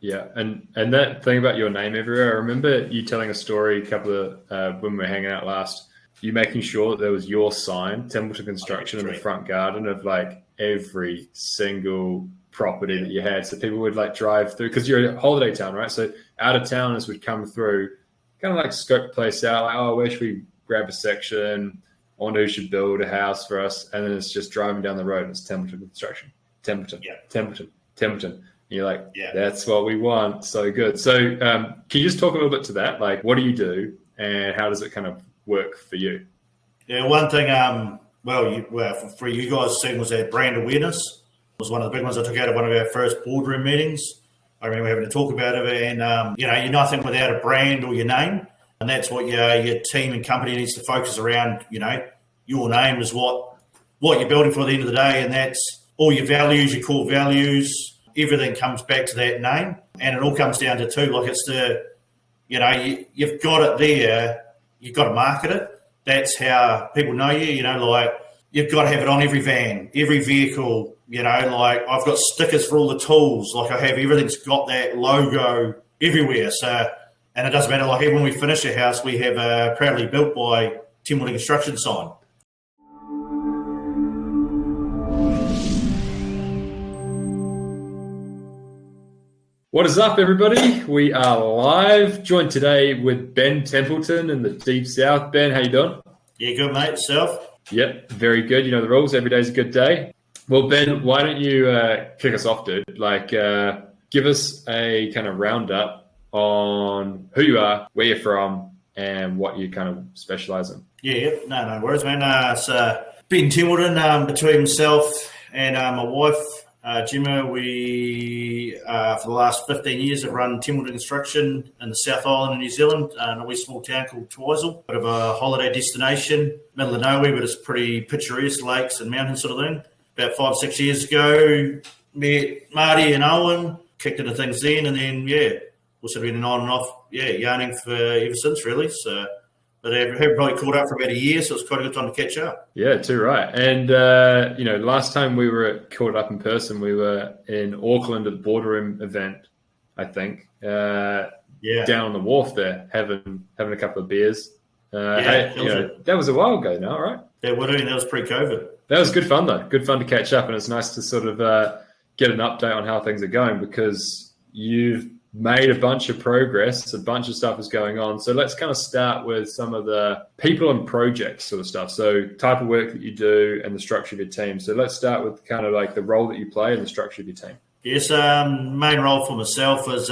Yeah, and that thing about your name everywhere, I remember you telling a story a couple of when we were hanging out last, you making sure that there was your sign, Templeton Construction, in the front garden of like every single property that you had. So people would like drive through, because you're a holiday town, right? So out of towners would come through, kind of like scope the place out, like, oh, where should we grab a section? I wonder who should build a house for us. And then it's just driving down the road and it's Templeton Construction. Templeton. And you're like, that's what we want. So good. So can you just talk a little bit to that? Like, what do you do and how does it kind of work for you? Yeah, one thing, for you guys, seen was that brand awareness. It was one of the big ones I took out of one of our first boardroom meetings. I remember having to talk about it, and you're nothing without a brand or your name, and that's what your team and company needs to focus around. Your name is what you're building for at the end of the day, and that's all your values, your core values. Everything comes back to that name, and it all comes down to two. Like it's you've got it there, you've got to market it. That's how people know you. Like you've got to have it on every van, every vehicle. Like I've got stickers for all the tools. Like I have, everything's got that logo everywhere. So, and it doesn't matter. Like even when we finish a house, we have a proudly built by Templeton Construction sign. What is up, everybody? We are live, joined today with Ben Templeton in the Deep South. Ben, how you doing? Yeah, good, mate. Yourself? Yep, very good. You know the rules. Every day's a good day. Well, Ben, why don't you kick us off, dude? Like, give us a kind of roundup on who you are, where you're from, and what you kind of specialize in. Yeah, no worries, man. So Ben Templeton, between himself and my wife, Gemma, we, for the last 15 years, have run Templeton Construction in the South Island of New Zealand, in a wee small town called Twizel. Bit of a holiday destination, middle of nowhere, but it's pretty picturesque, lakes and mountains sort of thing. About 5-6 years ago, met Marty and Owen, kicked into things then, and then, we've sort of been on and off, yarning for ever since, really. So, but I've probably caught up for about a year, so it's quite a good time to catch up. Yeah, too right. And, last time we were caught up in person, we were in Auckland at the Boardroom event, I think. Down on the wharf there, having a couple of beers. That was a while ago now, right? That was pre-COVID. That was good fun, though. Good fun to catch up, and it's nice to sort of get an update on how things are going, because you've made a bunch of progress, a bunch of stuff is going on. So let's kind of start with some of the people and projects sort of stuff. So type of work that you do and the structure of your team. So let's start with kind of like the role that you play and the structure of your team. Yes, main role for myself is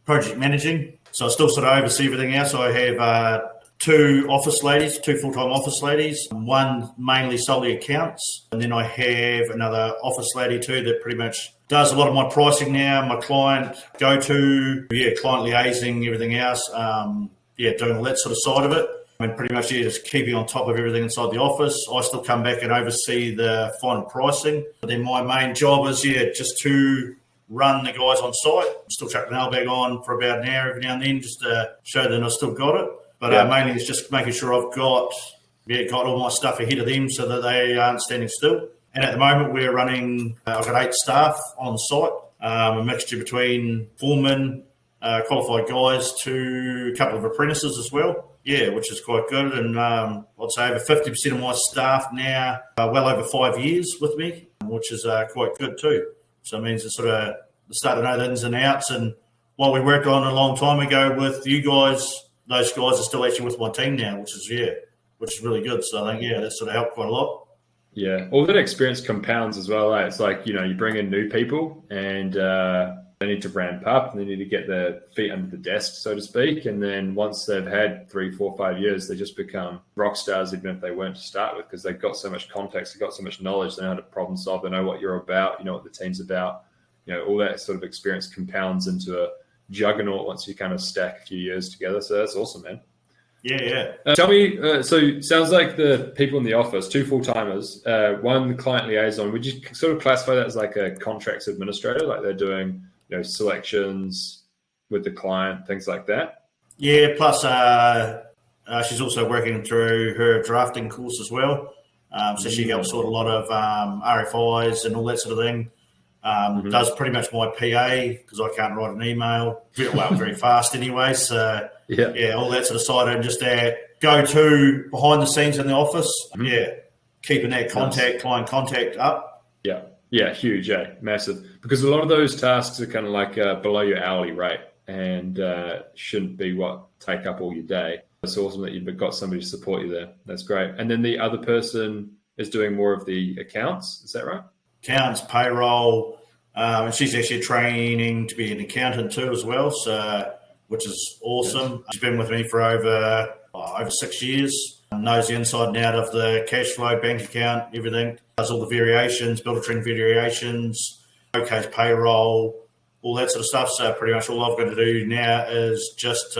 project managing. So I still sort of oversee everything else. So I have two full-time office ladies, one mainly solely accounts, and then I have another office lady too that pretty much does a lot of my pricing now, my client go-to, client liaising, everything else, doing all that sort of side of it. I mean, pretty much, just keeping on top of everything inside the office. I still come back and oversee the final pricing. But then my main job is, just to run the guys on site. Still chuck the nail bag on for about an hour every now and then, just to show them I've still got it. But mainly it's just making sure I've got all my stuff ahead of them so that they aren't standing still. And at the moment, we're running, I've got 8 staff on site, a mixture between foremen, qualified guys, to a couple of apprentices as well. Yeah, which is quite good. And I'd say over 50% of my staff now are well over 5 years with me, which is quite good too. So it means it's sort of starting to know the ins and outs. And what we worked on a long time ago with you guys, those guys are still actually with my team now, which is really good. So I think, that sort of helped quite a lot. Yeah, all that experience compounds as well. It's like, you bring in new people and they need to ramp up and they need to get their feet under the desk, so to speak. And then once they've had 3, 4, 5 years, they just become rock stars, even if they weren't to start with, because they've got so much context, they've got so much knowledge, they know how to problem solve, they know what you're about, you know what the team's about. All that sort of experience compounds into a juggernaut once you kind of stack a few years together. So that's awesome, man. Yeah. Tell me, so sounds like the people in the office, 2 full-timers, one client liaison, would you sort of classify that as like a contracts administrator, like they're doing, selections with the client, things like that? Yeah, plus she's also working through her drafting course as well. So she helps sort a lot of RFIs and all that sort of thing. does pretty much my PA because I can't write an email very fast anyway. So yeah, all that sort of side and just that go-to behind the scenes in the office. Yeah, keeping that client contact up. Yeah, huge, massive. Because a lot of those tasks are kind of like below your hourly rate and shouldn't be what take up all your day. It's awesome that you've got somebody to support you there. That's great. And then the other person is doing more of the accounts. Is that right? Accounts, payroll, and she's actually training to be an accountant too as well, so which is awesome. Yes. She's been with me for over 6 years, knows the inside and out of the cash flow, bank account, everything, does all the variations, build a trend variations, OK's payroll, all that sort of stuff. So pretty much all I've got to do now is just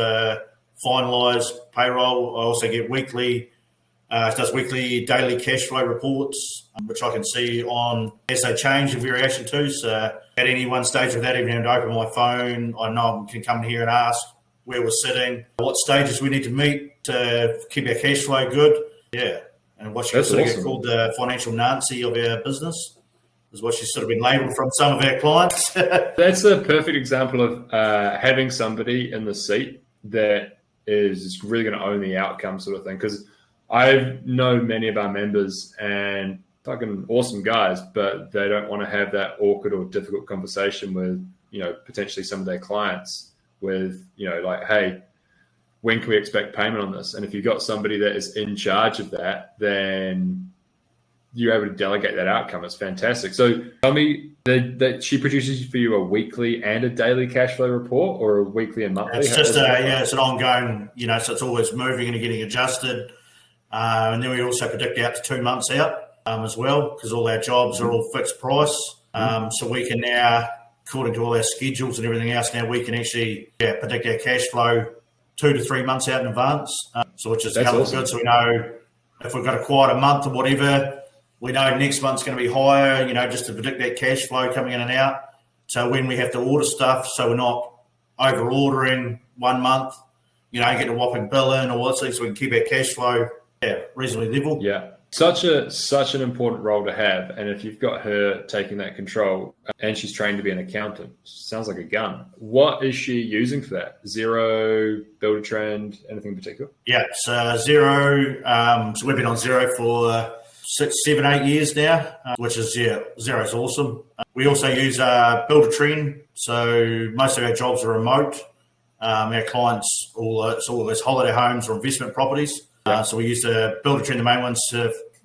finalise payroll. I also get it does weekly, daily cash flow reports, which I can see on as they change the variation too. So at any one stage without even having to open my phone, I know I can come here and ask where we're sitting, what stages we need to meet to keep our cash flow good. Yeah, and what she's sort of awesome. Called the financial Nancy of our business is what she's sort of been labelled from some of our clients. That's a perfect example of having somebody in the seat that is really going to own the outcome sort of thing. Because I know many of our members and fucking awesome guys, but they don't want to have that awkward or difficult conversation with, potentially some of their clients with, like, hey, when can we expect payment on this? And if you've got somebody that is in charge of that, then you're able to delegate that outcome. It's fantastic. So tell me that she produces for you a weekly and a daily cash flow report or a weekly and monthly? It's just it's an ongoing, so it's always moving and getting adjusted. And then we also predict out to 2 months out as well, because all our jobs are all fixed price. So we can now, according to all our schedules and everything else, now we can actually predict our cash flow 2 to 3 months out in advance. Which is hell awesome. Good. So we know if we've got a quieter month or whatever, we know next month's going to be higher, just to predict that cash flow coming in and out. So when we have to order stuff, so we're not over ordering 1 month, get a whopping bill in or what's so we can keep our cash flow reasonably level. Yeah, such an important role to have. And if you've got her taking that control and she's trained to be an accountant, sounds like a gun. What is she using for that? Xero, Build a Trend, anything in particular? Yeah, it's Xero. So we've been on Xero for 6, 7, 8 years now, which is, Xero's awesome. We also use Build a Trend. So most of our jobs are remote. Our clients, all those holiday homes or investment properties. So we use the Build a Trend. The main ones,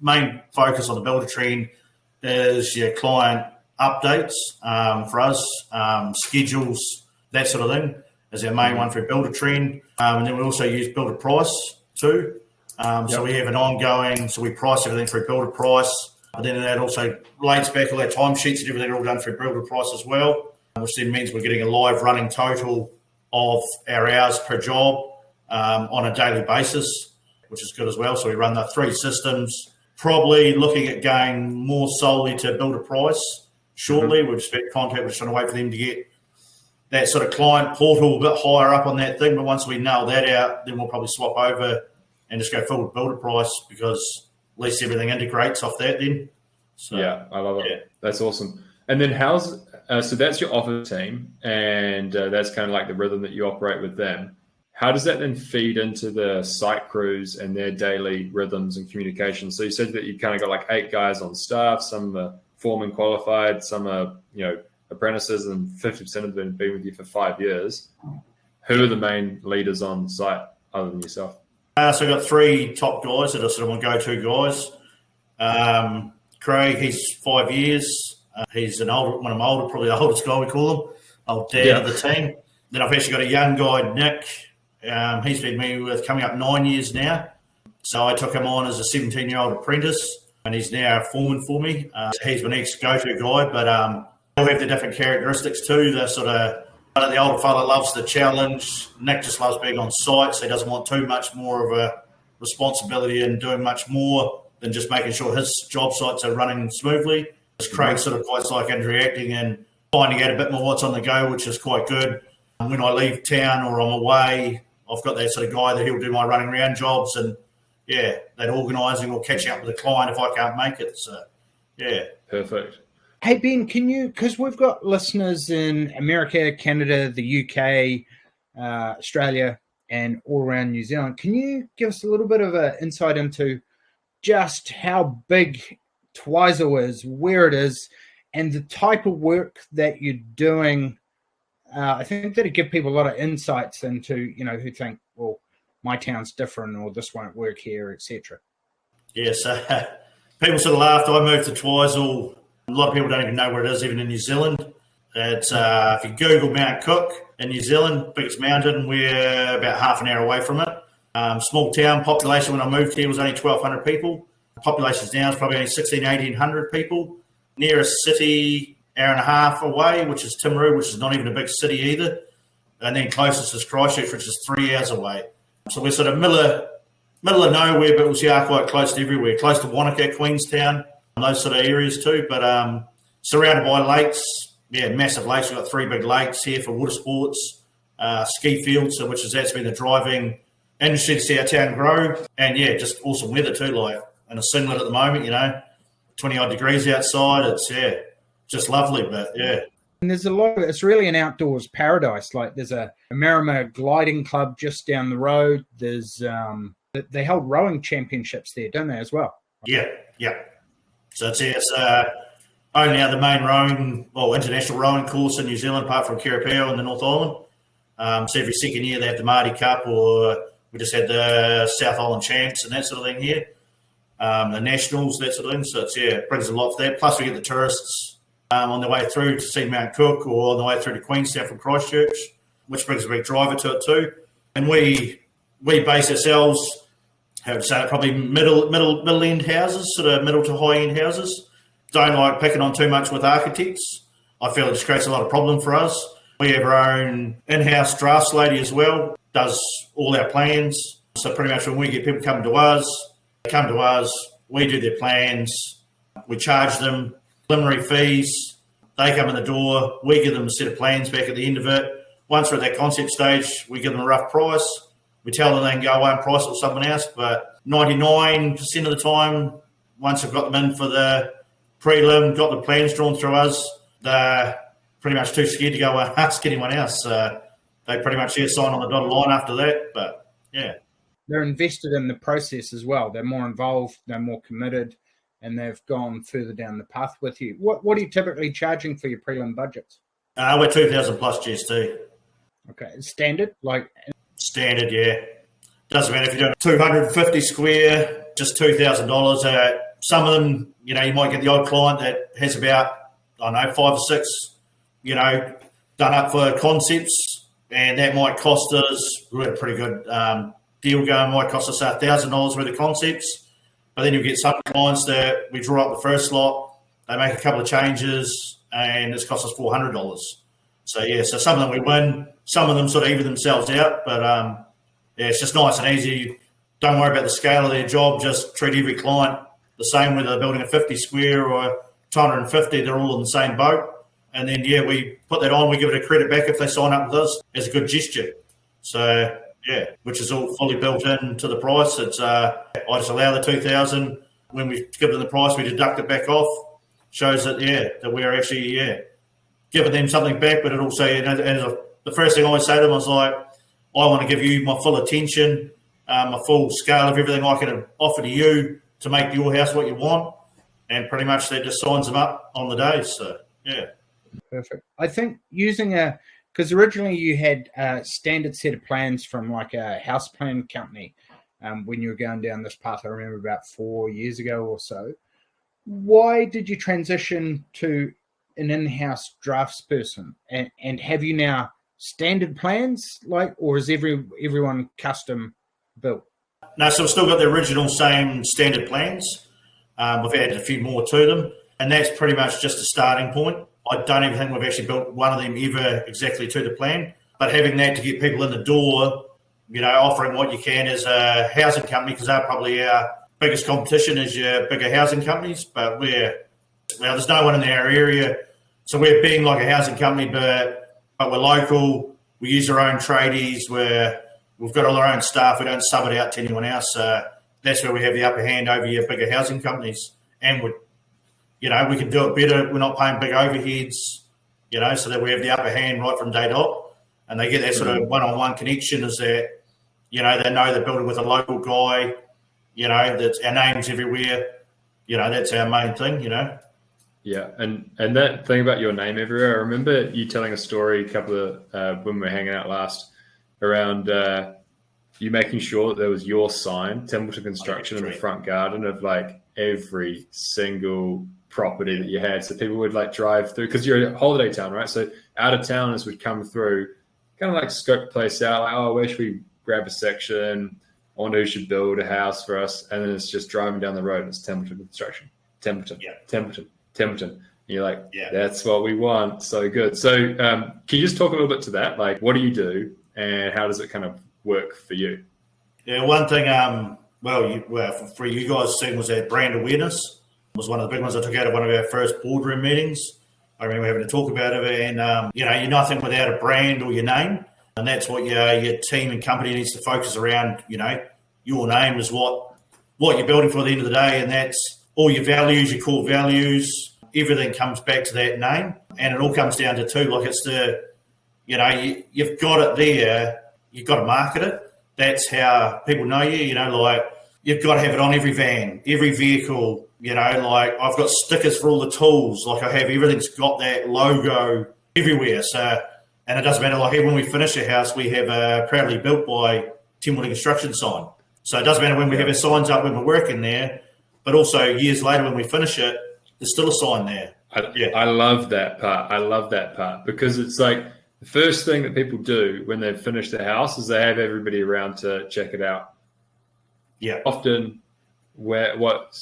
main focus on the Build a Trend is your client updates for us, schedules, that sort of thing is our main one for Build a Trend. And then we also use Build a Price too. So we have an ongoing, so we price everything through Build a Price. But then that also relates back all our timesheets and everything are all done through Build a Price as well, which then means we're getting a live running total of our hours per job on a daily basis, which is good as well. So we run the 3 systems, probably looking at going more solely to Build a Price shortly. We've spent contact, we're just trying to wait for them to get that sort of client portal a bit higher up on that thing. But once we nail that out, then we'll probably swap over and just go full with Build a Price because at least everything integrates off that then. So, yeah, I love it. Yeah. That's awesome. And then so that's your office team and that's kind of like the rhythm that you operate with them. How does that then feed into the site crews and their daily rhythms and communication? So you said that you kind of got like 8 guys on staff, some are foreman qualified, some are, apprentices, and 50% of them have been with you for 5 years. Who are the main leaders on site other than yourself? So I've got 3 top guys that are sort of my go-to guys. Craig, he's 5 years. He's one of my older, probably the oldest guy we call him, old dad of the team. Then I've actually got a young guy, Nick. He's been with me coming up 9 years now. So I took him on as a 17-year-old apprentice, and he's now a foreman for me. He's my next go-to guy, but they'll have the different characteristics too. The sort of the older fella loves the challenge. Nick just loves being on site, so he doesn't want too much more of a responsibility and doing much more than just making sure his job sites are running smoothly. Craig sort of quite like interacting and finding out a bit more what's on the go, which is quite good. When I leave town or I'm away, I've got that sort of guy that he'll do my running around jobs and, that organising or catching up with the client if I can't make it. So, yeah. Perfect. Hey, Ben, can you, because we've got listeners in America, Canada, the UK, Australia, and all around New Zealand, can you give us a little bit of an insight into just how big Twizel is, where it is, and the type of work that you're doing? I think that'd give people a lot of insights into, who think, well, my town's different or this won't work here, etc. Yeah, so people sort of laughed. I moved to Twizel. A lot of people don't even know where it is, even in New Zealand. It's if you Google Mount Cook in New Zealand, biggest mountain, we're about half an hour away from it. Small town, population when I moved here was only 1,200 people. Population now is probably only 1,800 people. Nearest city, hour and a half away, which is Timaru, which is not even a big city either. And then closest is Christchurch, which is 3 hours away. So we're sort of middle of nowhere, but we are quite close to everywhere. Close to Wanaka, Queenstown, those sort of areas too. But surrounded by lakes, massive lakes. We've got 3 big lakes here for water sports, ski fields, which has actually been the driving industry to see our town grow. And just awesome weather too, like in a singlet at the moment, 20 odd degrees outside. It's just lovely, but And there's a lot of it's really an outdoors paradise. Like there's a Marama gliding club just down the road. There's they hold rowing championships there, don't they, as well? Yeah. So it's only the main rowing, international rowing course in New Zealand, apart from Kirapeo in the North Island. So every second year they have the Māori Cup, or we just had the South Island Champs and that sort of thing here. The Nationals, that sort of thing. So it brings a lot for that. Plus we get the tourists on their way through to see Mount Cook, or on the way through to Queenstown from Christchurch, which brings a big driver to it too. And we base ourselves, how to say it, probably middle end houses, sort of middle to high end houses. Don't like picking on too much with architects. I feel it just creates a lot of problem for us. We have our own in-house drafts lady as well, does all our plans. So pretty much when we get people coming to us, they come to us, we do their plans, we charge them preliminary fees, they come in the door, we give them a set of plans back at the end of it. Once we're at that concept stage, we give them a rough price. We tell them they can go away and price it with someone else, but 99% of the time, once we've got them in for the prelim, got the plans drawn through us, they're pretty much too scared to go and ask anyone else. They pretty much sign on the dotted line after that, but They're invested in the process as well. They're more involved, they're more committed, and they've gone further down the path with you. What are you typically charging for your prelim budgets? We're 2,000 plus GST. Okay, standard? Standard, yeah. Doesn't matter if you're doing 250 square, just $2,000. Some of them, you might get the odd client that has about, 5 or 6, done up for concepts, and that might cost us, we had a pretty good deal going, might cost us $1,000 worth of concepts. But then you get some clients that we draw up the first lot, they make a couple of changes, and it's cost us $400. So some of them we win, some of them sort of even themselves out, but it's just nice and easy. Don't worry about the scale of their job, just treat every client the same, whether they're building a 50 square or 250, they're all in the same boat. And then, we put that on, we give it a credit back if they sign up with us as a good gesture. So, which is all fully built into the price. It's I just allow the 2,000. When we give them the price, we deduct it back off. Shows that, that we're actually, giving them something back, but it also, the first thing I always say to them is like, I want to give you my full attention, my full scale of everything I can offer to you to make your house what you want. And pretty much that just signs them up on the day. So, Perfect. I think using because originally you had a standard set of plans from like a house plan company when you were going down this path, I remember about 4 years ago or so. Why did you transition to an in-house drafts person? And have you now standard plans, or is everyone custom built? No, so we've still got the original same standard plans. We've added a few more to them, and that's pretty much just a starting point. I don't even think we've actually built one of them ever exactly to the plan, but having that to get people in the door, offering what you can as a housing company, because they're probably our biggest competition is your bigger housing companies, but there's no one in our area. So we're being like a housing company, but we're local. We use our own tradies. We've got all our own staff. We don't sub it out to anyone else. That's where we have the upper hand over your bigger housing companies. And we can do it better. We're not paying big overheads, so that we have the upper hand right from day dot. And they get that sort of one-on-one connection is that, they know they're building with a local guy, that's our name's everywhere. That's our main thing, Yeah, and that thing about your name everywhere, I remember you telling a story a couple of when we were hanging out last around you making sure that there was your sign, Templeton Construction, in the front garden of like every single property that you had. So people would like drive through, because you're a holiday town, right? So out of towners would come through, kind of like scope the place out, like, oh, where should we grab a section? I wonder who should build a house for us. And then it's just driving down the road and it's Templeton Construction, Templeton, Templeton. And you're like, that's what we want. So good. So can you just talk a little bit to that? Like, what do you do and how does it kind of work for you? Yeah, one thing, for you guys, seeing was that brand awareness was one of the big ones I took out of one of our first boardroom meetings. I remember having to talk about it, and you're nothing without a brand or your name, and that's what your team and company needs to focus around. Your name is what you're building for at the end of the day, and that's all your values, your core values. Everything comes back to that name, and it all comes down to two. Like it's you've got it there. You've got to market it. That's how people know you. Like you've got to have it on every van, every vehicle. Like I've got stickers for all the tools. Like I have everything's got that logo everywhere. So, and it doesn't matter. Like even when we finish a house, we have a proudly built by Templeton Construction sign. So it doesn't matter when we have our signs up when we're working there, but also years later when we finish it, there's still a sign there. I love that part. I love that part because it's like the first thing that people do when they've finished their house is they have everybody around to check it out. Yeah. Often what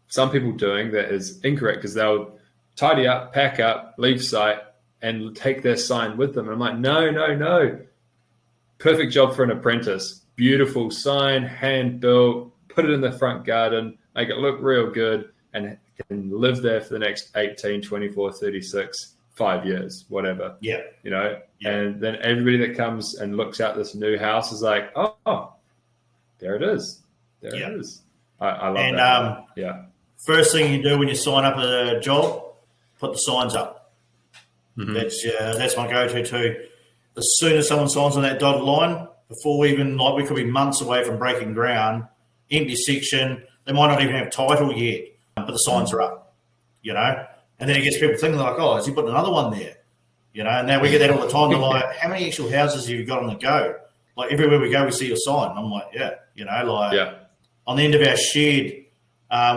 some people doing that is incorrect because they'll tidy up, pack up, leave site, and take their sign with them. And I'm like, no. Perfect job for an apprentice. Beautiful sign, hand-built, put it in the front garden, make it look real good, and can live there for the next 18, 24, 36, 5 years, whatever. Yeah. And then everybody that comes and looks at this new house is like, oh, there it is. There it is. I love that. Yeah. First thing you do when you sign up a job, put the signs up. Mm-hmm. That's my go-to too. As soon as someone signs on that dotted line, before we could be months away from breaking ground, empty section, they might not even have title yet, but the signs are up, and then it gets people thinking like, oh, is he putting another one there? And now we get that all the time. They're like, how many actual houses have you got on the go? Like everywhere we go, we see your sign. I'm like, on the end of our shed,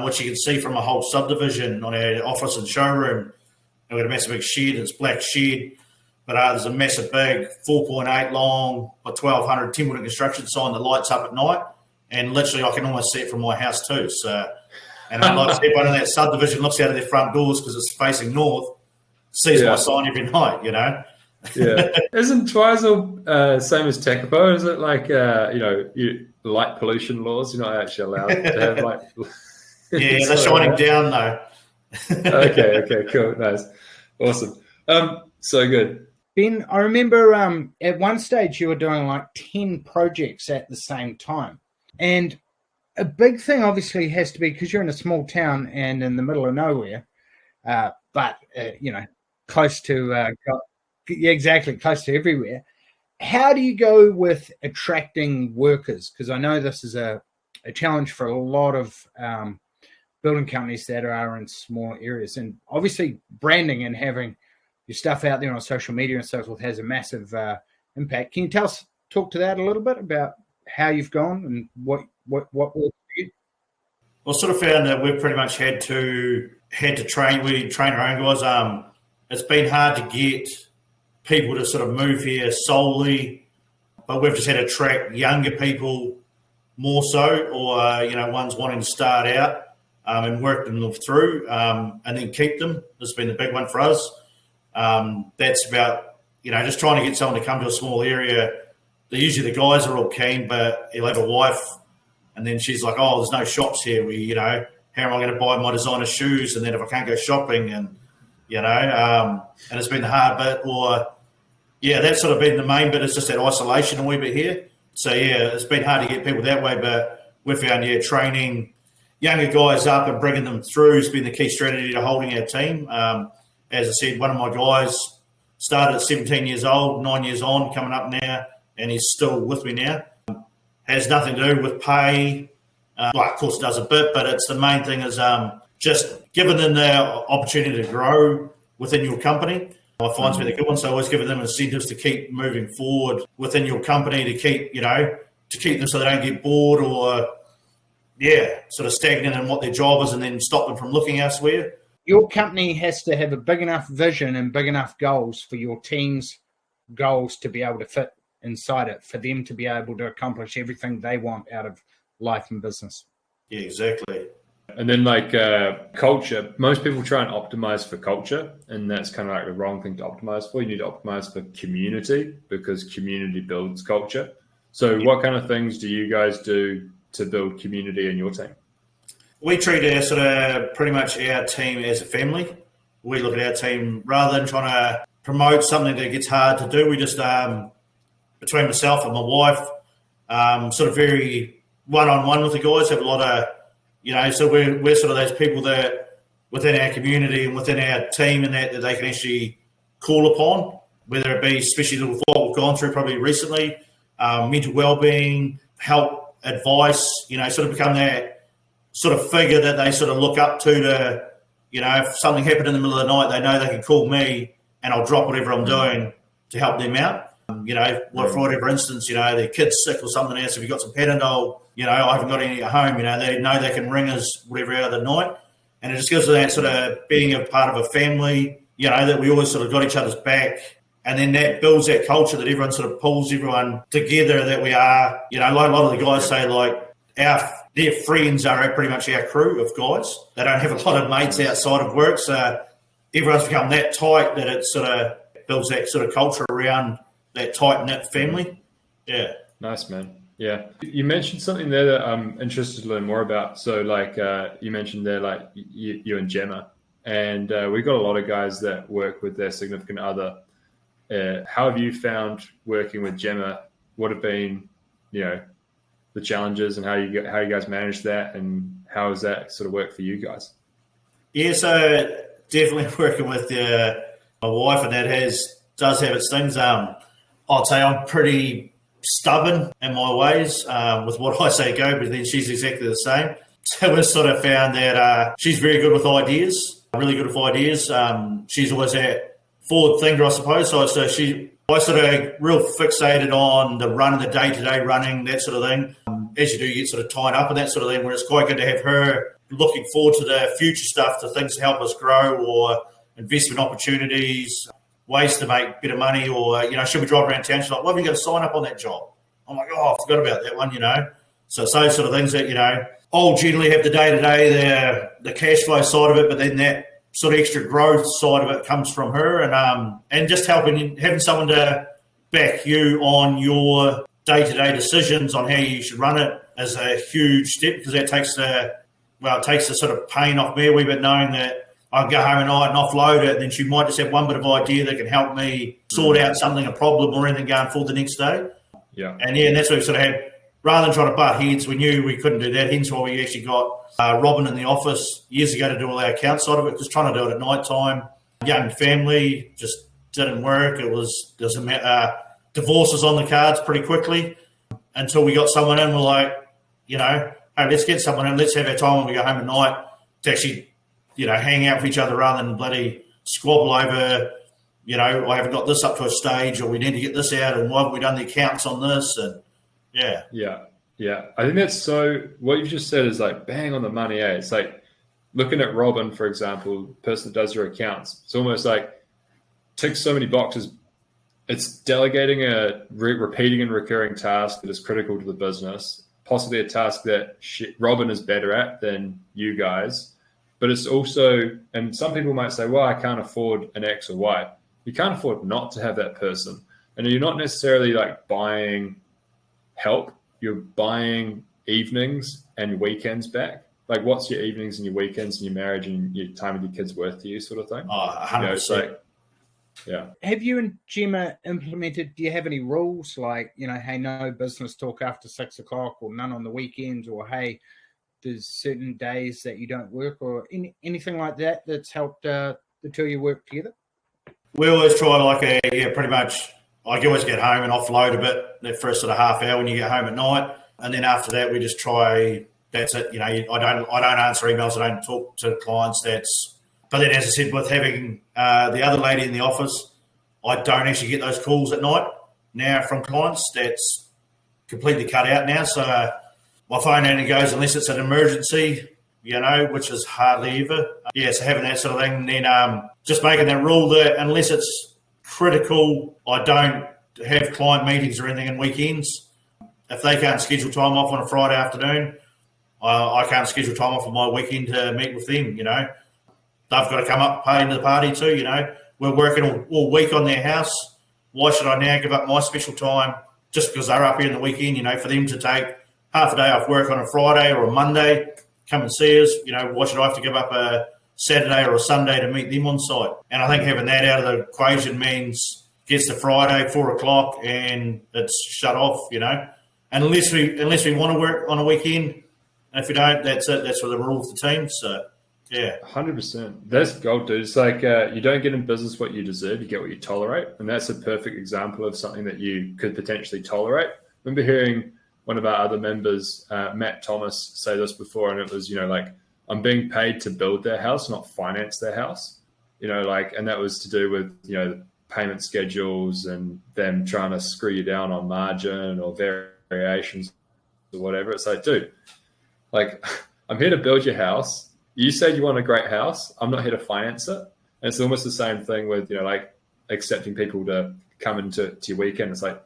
which you can see from a whole subdivision on our office and showroom, we've got a massive big shed, it's black shed, but there's a massive big 4.8 long by 1200 Templeton Construction sign that lights up at night, and literally I can almost see it from my house too. So, and I'd like to see everyone in that subdivision looks out of their front doors because it's facing north, sees my sign every night, Yeah. Isn't Twizel same as Tekapo? Is it like, light pollution laws? You're not actually allowed to have like... Yeah, they're shining down though. Okay, cool, nice. Awesome. So good. Ben, I remember at one stage you were doing like 10 projects at the same time. And a big thing obviously has to be, because you're in a small town and in the middle of nowhere, but close to close to everywhere. How do you go with attracting workers? Because I know this is a challenge for a lot of building companies that are in small areas. And obviously branding and having your stuff out there on social media and so forth has a massive impact. Can you talk to that a little bit about how you've gone and what works for you? Well, I sort of found that we've pretty much had to train. We train our own guys. It's been hard to get people to sort of move here solely, but we've just had to attract younger people more so, or ones wanting to start out and work them through, and then keep them. This has been the big one for us. That's about just trying to get someone to come to a small area. Usually the guys are all keen, but he'll have a wife, and then she's like, "Oh, there's no shops here. How am I going to buy my designer shoes? And then if I can't go shopping, and and it's been the hard bit, or that's sort of been the main bit. It's just that isolation a wee bit here. So it's been hard to get people that way, but we found training younger guys up and bringing them through has been the key strategy to holding our team. As I said, one of my guys started at 17 years old, 9 years on, coming up now, and he's still with me now. Has nothing to do with pay. Of course it does a bit, but it's the main thing is just giving them the opportunity to grow within your company. I find it's been a good one. So always giving them incentives to keep moving forward within your company, to keep them so they don't get bored or, sort of stagnant in what their job is and then stop them from looking elsewhere. Your company has to have a big enough vision and big enough goals for your team's goals to be able to fit inside it, for them to be able to accomplish everything they want out of life and business. Yeah, exactly. And then culture, most people try and optimize for culture, and that's kind of like the wrong thing to optimize for. You need to optimize for community, because community builds culture. So what kind of things do you guys do to build community in your team? We treat pretty much our team as a family. We look at our team rather than trying to promote something that gets hard to do. We just, between myself and my wife, sort of very one-on-one with the guys, have a lot of, so we're sort of those people that within our community and within our team and that they can actually call upon, whether it be, especially with what we've gone through probably recently, mental well-being, help, advice, sort of become that sort of figure that they sort of look up to, if something happened in the middle of the night, they know they can call me and I'll drop whatever I'm doing to help them out. For whatever instance, their kid's sick or something else, if you've got some Panadol, I haven't got any at home, they know they can ring us whatever hour of the night. And it just gives them that sort of being a part of a family, that we always sort of got each other's back. And then that builds that culture that everyone sort of pulls everyone together, that we are, like a lot of the guys say, their friends are pretty much our crew of guys. They don't have a lot of mates outside of work. So everyone's become that tight that it sort of builds that sort of culture around that tight-knit family. Yeah. Nice, man. Yeah. You mentioned something there that I'm interested to learn more about. So you mentioned there, you and Gemma, and we've got a lot of guys that work with their significant other. How have you found working with Gemma? What have been, the challenges, and how you guys manage that, and how has that sort of worked for you guys? Yeah, so definitely working with my wife, and that does have its things. I'd say I'm pretty stubborn in my ways with what I say go, but then she's exactly the same. So we've sort of found that she's very good with ideas, really good with ideas. She's always that forward thinker, I suppose. So I sort of real fixated on the run, the day-to-day running, that sort of thing. As you do, you get sort of tied up and that sort of thing, where it's quite good to have her looking forward to the future stuff, to things to help us grow, or investment opportunities, ways to make better money, or, should we drive around town? She's like, well, we got to sign up on that job. I'm like, I forgot about that one, So it's those sort of things that, I'll generally have the day-to-day, the cash flow side of it, but then that sort of extra growth side of it comes from her, and just having someone to back you on your day-to-day decisions on how you should run it is a huge step, because that takes the sort of pain off me a wee bit, knowing that I can go home at night and offload it, and then she might just have one bit of idea that can help me sort out something, a problem or anything going forward the next day. Yeah. And that's what we sort of had. Rather than trying to butt heads, we knew we couldn't do that. Hence why we actually got Robin in the office years ago to do all our account side of it, because trying to do it at night time, young family, just didn't work. There's divorces on the cards pretty quickly, until we got someone in. We're like, hey, let's get someone in. Let's have our time when we go home at night to actually, hang out with each other, rather than bloody squabble over, I haven't got this up to a stage, or we need to get this out, and why haven't we done the accounts on this? And Yeah. I think that's what you've just said is bang on the money. It's like looking at Robin, for example, the person that does your accounts. It's almost like ticks so many boxes. It's delegating a repeating and recurring task that is critical to the business, possibly a task that Robin is better at than you guys. But it's also, and some people might say, well, I can't afford an X or Y. You can't afford not to have that person. And you're not necessarily buying help. You're buying evenings and weekends back. What's your evenings and your weekends and your marriage and your time with your kids worth to you, sort of thing? 100%. Yeah. Have you and Gemma implemented, do you have any rules hey, no business talk after 6 o'clock, or none on the weekends, or hey, there's certain days that you don't work, or anything like that that's helped the two of you work together? We always try pretty much. I always get home and offload a bit that first sort of half hour when you get home at night, and then after that we just try. That's it. I don't answer emails. I don't talk to clients. But then, as I said, with having the other lady in the office, I don't actually get those calls at night now from clients. That's completely cut out now. So my phone only goes unless it's an emergency, which is hardly ever. So having that sort of thing. And then just making that rule that unless it's critical, I don't have client meetings or anything on weekends. If they can't schedule time off on a Friday afternoon, I can't schedule time off on my weekend to meet with them, They've got to come up, pay into the party too, We're working all week on their house. Why should I now give up my special time just because they're up here in the weekend, for them to take half a day off work on a Friday or a Monday, come and see us, why should I have to give up a Saturday or a Sunday to meet them on site? And I think having that out of the equation means gets to Friday, 4:00, and it's shut off, Unless we want to work on a weekend, and if we don't, that's it. That's what the rule of the team. So, yeah. 100%. That's gold, dude. It's like you don't get in business what you deserve. You get what you tolerate. And that's a perfect example of something that you could potentially tolerate. I remember hearing one of our other members, Matt Thomas, say this before, and it was, I'm being paid to build their house, not finance their house. And that was to do with, payment schedules and them trying to screw you down on margin or variations or whatever. It's like, dude, I'm here to build your house. You said you want a great house. I'm not here to finance it. And it's almost the same thing with, accepting people to come into your weekend. It's like,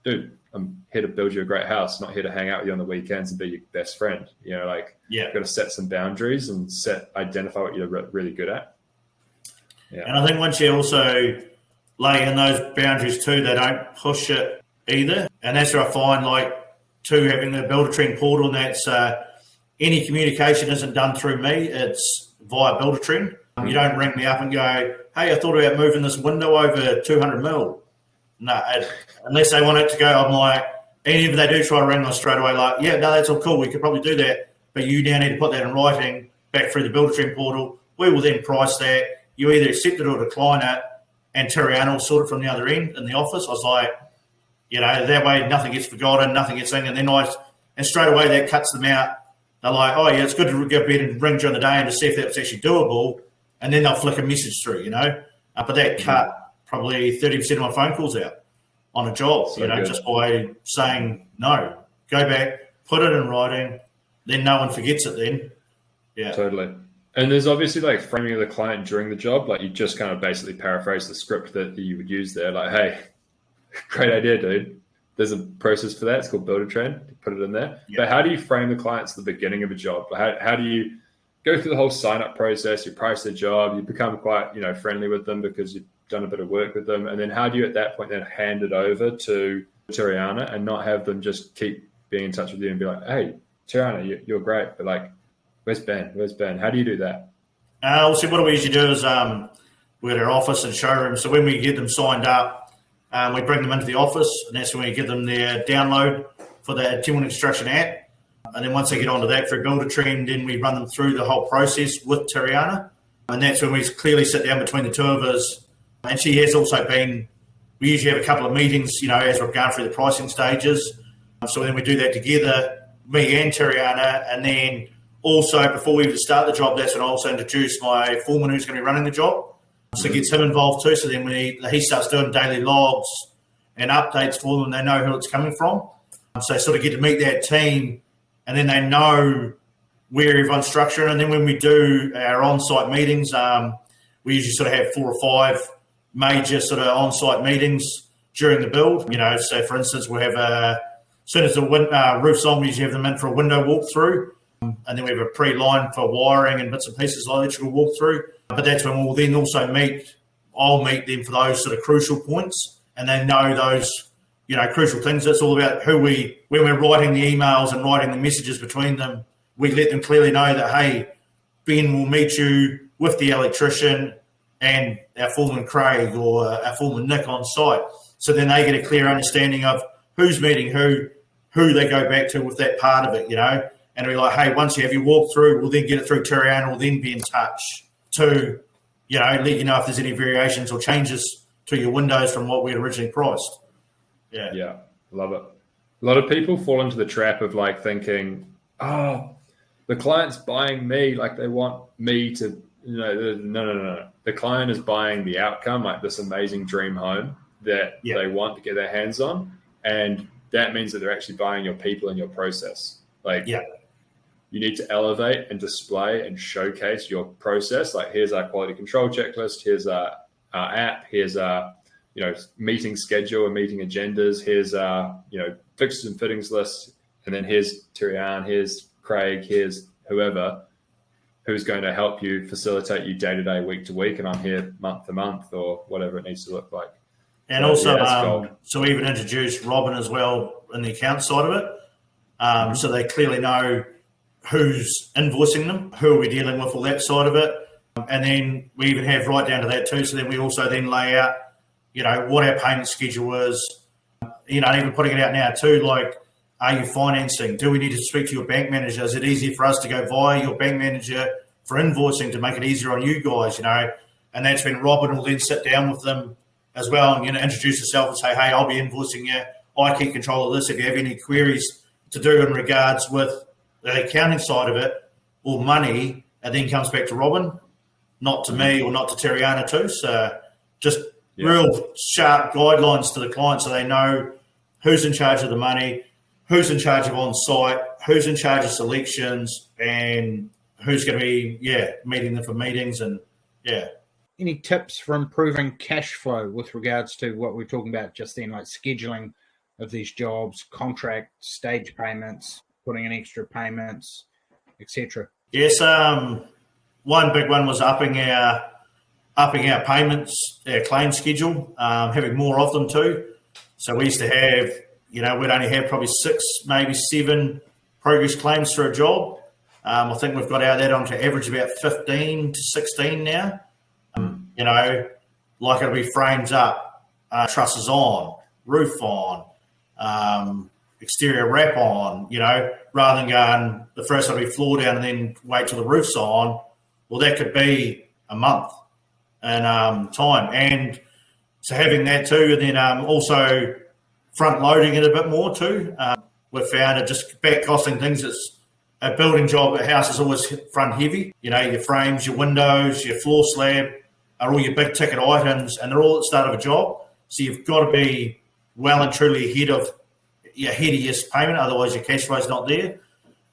dude, I'm here to build you a great house, not here to hang out with you on the weekends and be your best friend. You've got to set some boundaries and identify what you're really good at. Yeah. And I think once you also lay in those boundaries too, they don't push it either. And that's where I find having the Builder Trend portal, and that's any communication isn't done through me. It's via Builder Trend. You don't ring me up and go, hey, I thought about moving this window over 200 mil. No, unless they want it to go, I'm like, and if they do try to ring us straight away, that's all cool. We could probably do that. But you now need to put that in writing back through the Builder Trend portal. We will then price that. You either accept it or decline it, and Terriana will sort it from the other end in the office. I was like, that way nothing gets forgotten, nothing gets in. And then and straight away that cuts them out. They're like, oh, yeah, it's good to go to bed and ring during the day and to see if that's actually doable. And then they'll flick a message through, But that cut probably 30% of my phone calls out on a job, just by saying no. Go back, put it in writing, then no one forgets it then. Yeah. Totally. And there's obviously framing of the client during the job. You just kind of basically paraphrase the script that you would use there. Hey, great idea, dude. There's a process for that. It's called Builder Trend. Put it in there. Yeah. But how do you frame the clients at the beginning of a job? How do you go through the whole sign-up process? You price their job. You become quite, friendly with them because you've done a bit of work with them. And then how do you at that point then hand it over to Terriana and not have them just keep being in touch with you and be like, hey, Terriana, you're great. But where's Ben? Where's Ben? How do you do that? What we usually do is we're at our office and showroom. So when we get them signed up, we bring them into the office, and that's when we give them their download for the Timberland Construction app. And then once they get onto that for Builder Trend, then we run them through the whole process with Terriana. And that's when we clearly sit down between the two of us. And she has also been, we usually have a couple of meetings, as we're going through the pricing stages. So then we do that together, me and Terriana, and then also, before we even start the job, that's when I also introduce my foreman who's going to be running the job. So it gets him involved too. So then when he starts doing daily logs and updates for them, they know who it's coming from. So they sort of get to meet that team, and then they know where everyone's structured. And then when we do our on-site meetings, we usually sort of have 4 or 5 major sort of on-site meetings during the build. So for instance, we'll have as soon as the roof's on, we usually have them in for a window walkthrough. And then we have a pre-line for wiring and bits and pieces of electrical walkthrough. But that's when we'll then also I'll meet them for those sort of crucial points, and they know those, crucial things. That's all about when we're writing the emails and writing the messages between them, we let them clearly know that, hey, Ben will meet you with the electrician and our foreman Craig or our foreman Nick on site. So then they get a clear understanding of who's meeting who they go back to with that part of it, and we're like, hey, once you have your walkthrough, we'll then get it through Terriana, we'll then be in touch to, let you know if there's any variations or changes to your windows from what we had originally priced. Yeah, love it. A lot of people fall into the trap of like thinking, oh, the client's buying me, like they want me to, no. The client is buying the outcome, like this amazing dream home that they want to get their hands on. And that means that they're actually buying your people and your process. Like, you need to elevate and display and showcase your process. Like, here's our quality control checklist. Here's our app. Here's our, meeting schedule and meeting agendas. Here's our, fixtures and fittings list. And then here's Terrian, here's Craig, here's whoever who's going to help you, facilitate you day to day, week to week. And I'm here month to month or whatever it needs to look like. And also, so we even introduced Robin as well in the account side of it. So they clearly know who's invoicing them, who are we dealing with, all that side of it. And then we even have right down to that too. So then we also then lay out, what our payment schedule is, even putting it out now too, like, are you financing? Do we need to speak to your bank manager? Is it easier for us to go via your bank manager for invoicing to make it easier on you guys, And that's when Robin will then sit down with them as well and, introduce herself and say, hey, I'll be invoicing you. I keep control of this. If you have any queries to do in regards with the accounting side of it or money, it then comes back to Robin, not to me or not to Terriana too. So just real sharp guidelines to the client so they know who's in charge of the money, who's in charge of on-site, who's in charge of selections, and who's going to be, meeting them for meetings and, Any tips for improving cash flow with regards to what we're talking about just then, like scheduling of these jobs, contract, stage payments, putting in extra payments, etc.? Yes, one big one was upping our payments, our claim schedule, having more of them too. So we used to have, we'd only have probably 6, maybe 7 progress claims for a job. I think we've got that on to average about 15 to 16 now. Like it'll be frames up, trusses on, roof on, exterior wrap on, rather than going the first one will be floor down and then wait till the roof's on. Well, that could be a month and time. And so having that too, and then also front loading it a bit more too. We've found it just back costing things. It's a building job, a house is always front heavy. Your frames, your windows, your floor slab are all your big ticket items, and they're all at the start of a job. So you've got to be well and truly ahead of your payment, otherwise your cash flow is not there.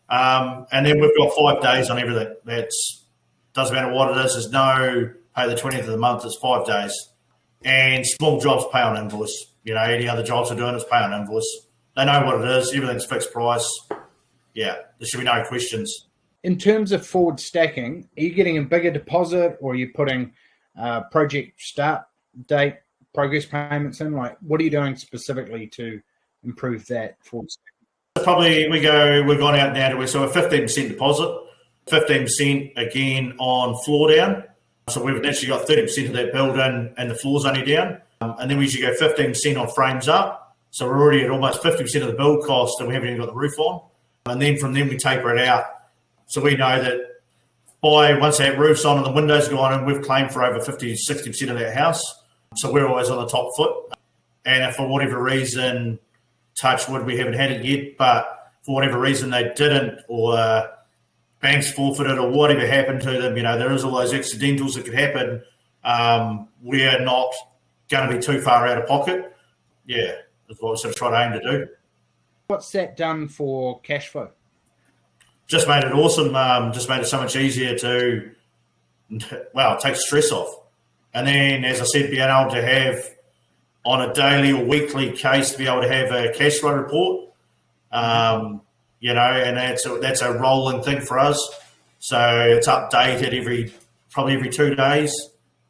And then we've got 5 days on everything. Doesn't matter what it is. There's no pay the 20th of the month. It's 5 days. And small jobs pay on invoice. Any other jobs we're doing is pay on invoice. They know what it is. Everything's fixed price. Yeah, there should be no questions. In terms of forward stacking, are you getting a bigger deposit or are you putting project start date progress payments in? Like, what are you doing specifically to improve that forward stacking? Probably we've gone out now to a 15% deposit, 15% again on floor down. So we've actually got 30% of that build-in and the floor's only down. And then we usually go 15% on frames up. So we're already at almost 50% of the build cost and we haven't even got the roof on. And then from then we taper it out. So we know that once that roof's on and the windows go on, and we've claimed for over 50-60% of that house. So we're always on the top foot. And if for whatever reason, touch wood, we haven't had it yet, but for whatever reason they didn't, or banks forfeited or whatever happened to them, there is all those accidentals that could happen. We're not going to be too far out of pocket. Yeah, that's what we're sort of trying to aim to do. What's that done for cash flow? Just made it awesome. Just made it so much easier to, take stress off. And then, as I said, being able to have on a daily or weekly case to be able to have a cash flow report, and that's a rolling thing for us. So it's updated probably every 2 days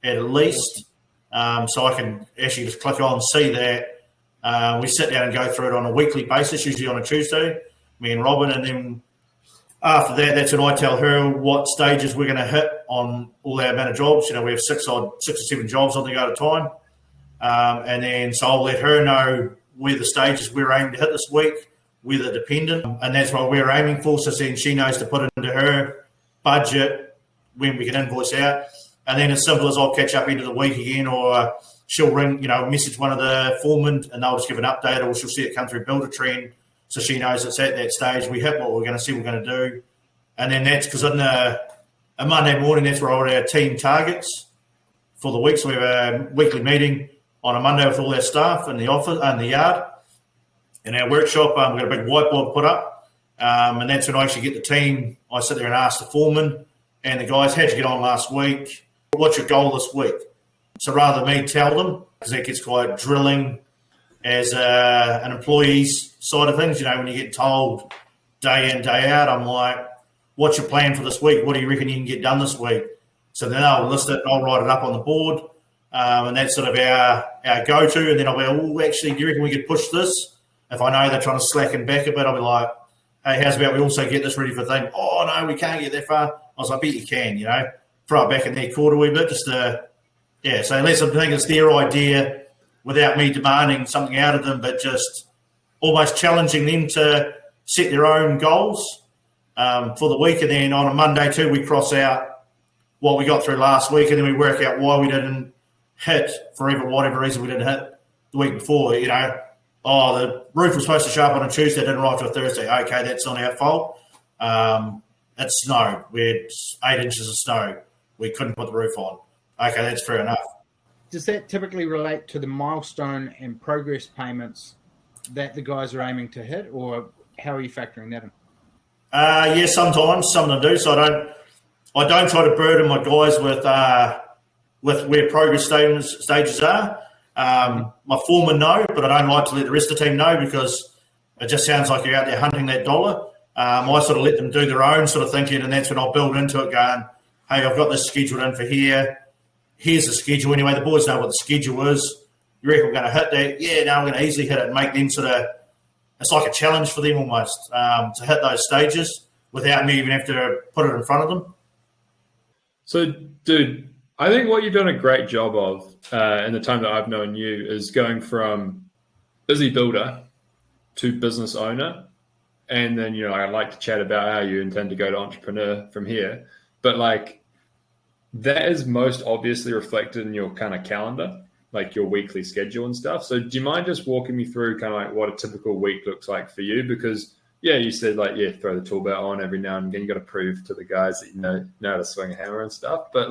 at least. So I can actually just click on, see that. We sit down and go through it on a weekly basis, usually on a Tuesday, me and Robin, and then after that, that's when I tell her what stages we're going to hit on all our amount of jobs. We have 6 or 7 jobs on the go at a time. And then so I'll let her know where the stages we're aiming to hit this week, weather dependent, and that's what we're aiming for. So then she knows to put it into her budget when we can invoice out. And then as simple as I'll catch up into the week again, or she'll ring, message one of the foremen and they'll just give an update, or she'll see it come through Builder Trend. So she knows it's at that stage. We hit what we're going to see we're going to do. And then that's because on a Monday morning, that's where all our team targets for the week. So we have a weekly meeting on a Monday with all our staff in the office and the yard. In our workshop, we've got a big whiteboard put up. And that's when I actually get the team. I sit there and ask the foreman and the guys, how'd you get on last week? What's your goal this week? So rather than me tell them, because that gets quite drilling as an employee's side of things, when you get told day in, day out, I'm like, what's your plan for this week? What do you reckon you can get done this week? So then I'll list it and I'll write it up on the board. And that's sort of our go-to. And then I'll be, actually, do you reckon we could push this? If I know they're trying to slacken back a bit, I'll be like, hey, how's about we also get this ready for the thing? Oh, no, we can't get that far. I was like, I bet you can, throw it back in their court a wee bit, just to, so unless I think it's their idea without me demanding something out of them, but just almost challenging them to set their own goals for the week. And then on a Monday too, we cross out what we got through last week, and then we work out why we didn't hit, for whatever reason we didn't hit the week before, the roof was supposed to show up on a Tuesday, didn't arrive till Thursday. Okay, that's not our fault. It's snow. We had 8 inches of snow. We couldn't put the roof on. Okay, that's fair enough. Does that typically relate to the milestone and progress payments that the guys are aiming to hit, or how are you factoring that in? Yeah, sometimes. Some of them do. So I don't try to burden my guys with where progress stages are. My foreman know, but I don't like to let the rest of the team know, because it just sounds like you're out there hunting that dollar. I sort of let them do their own sort of thinking, and that's when I'll build into it going, hey, I've got this scheduled in for here. Here's the schedule anyway. The boys know what the schedule is. You reckon we're going to hit that? Yeah, no, we're going to easily hit it, and make them sort of, it's like a challenge for them almost to hit those stages without me even have to put it in front of them. So, dude, I think what you've done a great job of in the time that I've known you is going from busy builder to business owner. And then, I'd like to chat about how you intend to go to entrepreneur from here. But that is most obviously reflected in your kind of calendar, like your weekly schedule and stuff. So do you mind just walking me through kind of what a typical week looks like for you? Because, you said throw the tool belt on every now and again. You got to prove to the guys that you know how to swing a hammer and stuff. But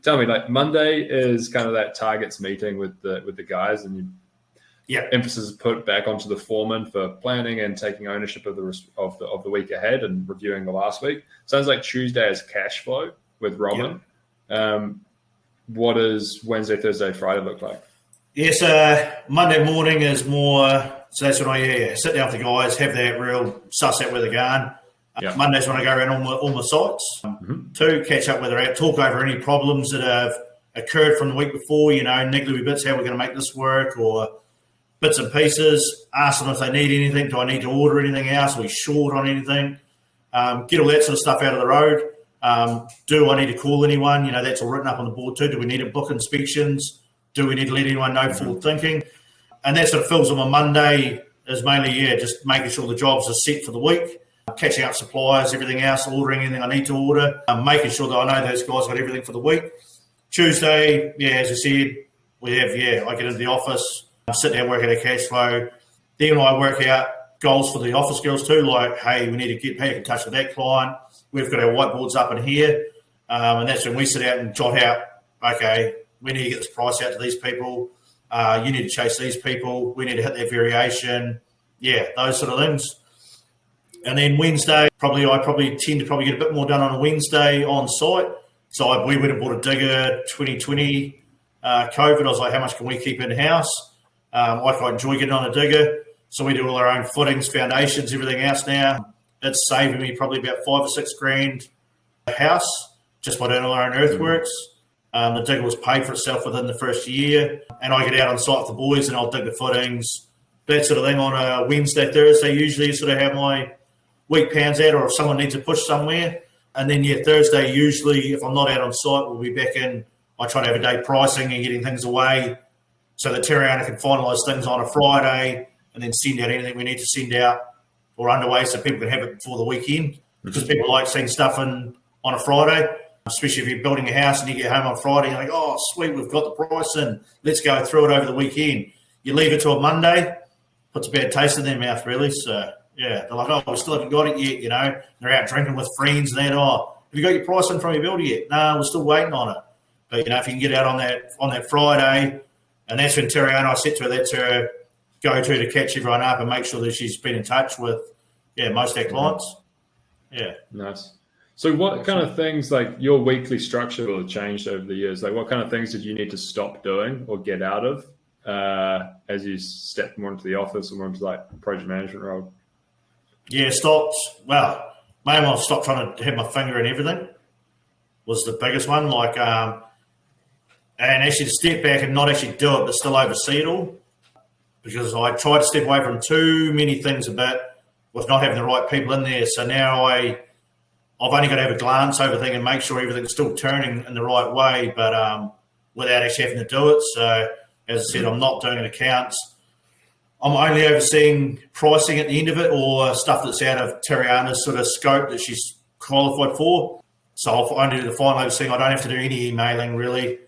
tell me, Monday is kind of that targets meeting with the guys, and emphasis is put back onto the foreman for planning and taking ownership of the week ahead and reviewing the last week. Sounds like Tuesday is cash flow with Robin. Yep. What does Wednesday, Thursday, Friday look like? Yes, Monday morning is more. So that's when I sit down with the guys, have that real suss out where they're going. Yep. Monday's when I go around all my sites. Two, catch up where they're at, talk over any problems that have occurred from the week before. Niggly bits, how we're going to make this work, or bits and pieces. Ask them if they need anything. Do I need to order anything else? Are we short on anything? Get all that sort of stuff out of the road. Do I need to call anyone? That's all written up on the board too. Do we need to book inspections? Do we need to let anyone know forward thinking? And that sort of fills on my Monday is mainly, just making sure the jobs are set for the week, catching up suppliers, everything else, ordering anything I need to order, making sure that I know those guys got everything for the week. Tuesday, as I said, we have, I get into the office, sit down, work out our cash flow. Then I work out goals for the office girls too, like, hey, we need to get back in touch with that client. We've got our whiteboards up in here. And that's when we sit out and jot out, okay, we need to get this price out to these people. You need to chase these people. We need to hit that variation. Those sort of things. And then Wednesday, I tend to get a bit more done on a Wednesday on site. So we went and bought a digger 2020 COVID. I was like, how much can we keep in-house? I quite enjoy getting on a digger. So we do all our own footings, foundations, everything else now. It's saving me probably about $5 or $6 a house just by doing all our own earthworks. The digger was paid for itself within the first year. And I get out on site with the boys and I'll dig the footings, that sort of thing on a Wednesday, Thursday. Usually sort of have my week pans out, or if someone needs a push somewhere. And then, Thursday, usually if I'm not out on site, we'll be back in. I try to have a day pricing and getting things away so that Terry Owner can finalise things on a Friday and then send out anything we need to send out or underway so people can have it before the weekend, because people like seeing stuff on a Friday, especially if you're building a house and you get home on Friday, you're like, oh, sweet, we've got the price in, let's go through it over the weekend. You leave it till a Monday, puts a bad taste in their mouth, really. So, yeah, they're like, oh, we still haven't got it yet, you know. They're out drinking with friends and that, oh, have you got your price in from your builder yet? No, we're still waiting on it. But, you know, if you can get out on that Friday, and that's when Terriana, I said to her, that's her go-to to catch everyone up and make sure that she's been in touch with, most of our clients. Yeah. Nice. So what kind of things, like your weekly structure will have changed over the years? Like what kind of things did you need to stop doing or get out of as you stepped more into the office or more into like project management role? Yeah, stopped. Well, mainly I stopped trying to have my finger in everything was the biggest one. Like, and actually to step back and not actually do it, but still oversee it all. Because I tried to step away from too many things a bit with not having the right people in there. So now I've only got to have a glance over things and make sure everything's still turning in the right way, but without actually having to do it. So, as I said, I'm not doing accounts. I'm only overseeing pricing at the end of it, or stuff that's out of Terriana's sort of scope that she's qualified for. So I'll only do the final overseeing. I don't have to do any emailing really,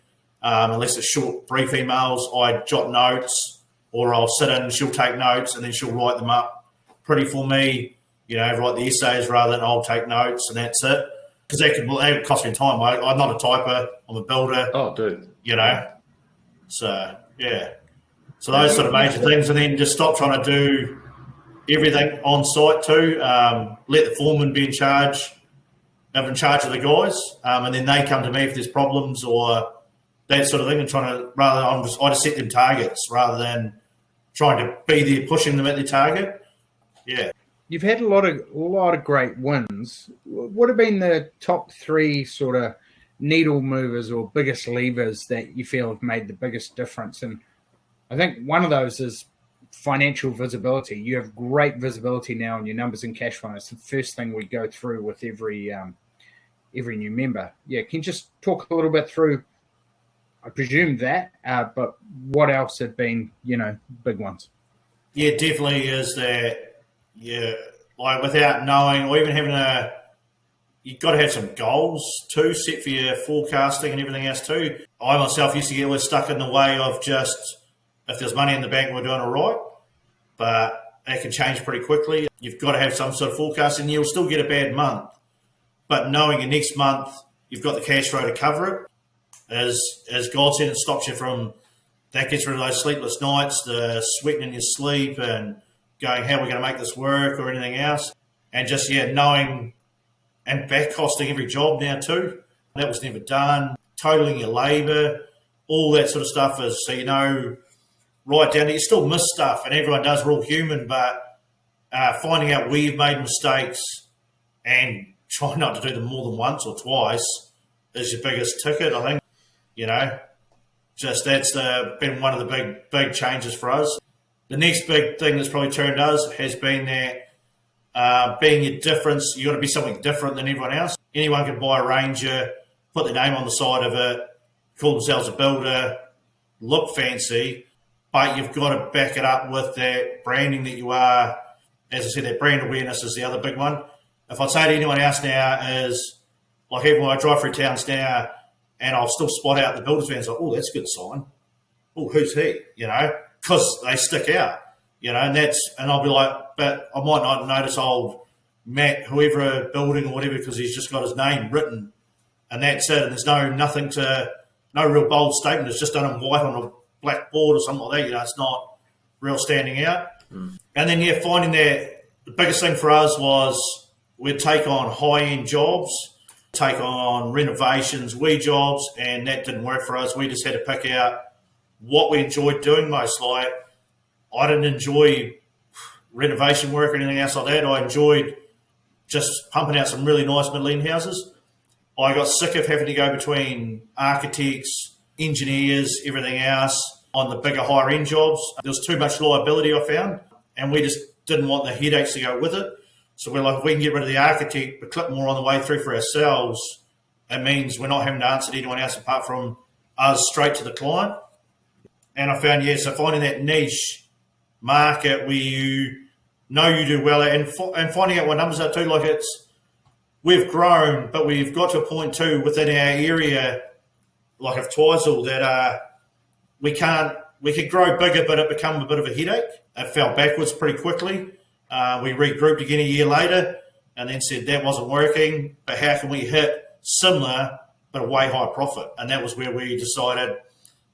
unless it's short, brief emails. I jot notes, or I'll sit in and she'll take notes and then she'll write them up pretty for me, you know, write the essays rather than I'll take notes and that's it. Because that cost me time. I'm not a typer. I'm a builder. Oh, dude. You know. So, yeah. So those sort of major things, and then just stop trying to do everything on site too. Let the foreman be in charge of the guys, and then they come to me if there's problems or that sort of thing. And I just set them targets rather than trying to be there pushing them at their target. Yeah. You've had a lot of great wins. What have been the top three sort of needle movers or biggest levers that you feel have made the biggest difference? And I think one of those is financial visibility. You have great visibility now on your numbers and cash flow. It's the first thing we go through with every new member. Yeah, can you just talk a little bit through, I presume that, but what else have been, big ones? Yeah, definitely is that. Yeah, like without knowing or even having you've got to have some goals too set for your forecasting and everything else too. I myself used to get always stuck in the way of just, if there's money in the bank, we're doing all right. But that can change pretty quickly. You've got to have some sort of forecasting. You'll still get a bad month. But knowing your next month, you've got the cash flow to cover it, as God said, it stops you from, that gets rid of those sleepless nights, the sweating in your sleep and going, how are we going to make this work or anything else? And just, knowing and back costing every job now too. That was never done. Totaling your labour, all that sort of stuff is, so right down to, you still miss stuff and everyone does, we're all human, but finding out where you've made mistakes and trying not to do them more than once or twice is your biggest ticket, I think. Just that's been one of the big changes for us. The next big thing that's probably turned us has been that being your difference, you've got to be something different than everyone else. Anyone can buy a Ranger, put their name on the side of it, call themselves a builder, look fancy, but you've got to back it up with that branding that you are. As I said, that brand awareness is the other big one. If I'd say to anyone else now is, like even when I drive through towns now and I'll still spot out the builders vans, like, oh, that's a good sign. Oh, who's he? Because they stick out, and I'll be like, but I might not notice old Matt, whoever building or whatever, because he's just got his name written and that's it. And there's no real bold statement. It's just done in white on a black board or something like that. It's not real standing out. And then, finding that the biggest thing for us was we'd take on high-end jobs, take on renovations, jobs, and that didn't work for us. We just had to pick out what we enjoyed doing most. Like, I didn't enjoy renovation work or anything else like that. I enjoyed just pumping out some really nice middle-end houses. I got sick of having to go between architects, engineers, everything else on the bigger, higher-end jobs. There was too much liability, I found, and we just didn't want the headaches to go with it. So we're like, if we can get rid of the architect but clip more on the way through for ourselves, it means we're not having to answer to anyone else apart from us straight to the client. And I found, so finding that niche market where you know you do well at, and finding out what numbers are too. Like we've grown, but we've got to a point too within our area, like of Twizel, that we could grow bigger, but it become a bit of a headache. It fell backwards pretty quickly. We regrouped again a year later and then said that wasn't working, but how can we hit similar but a way higher profit? And that was where we decided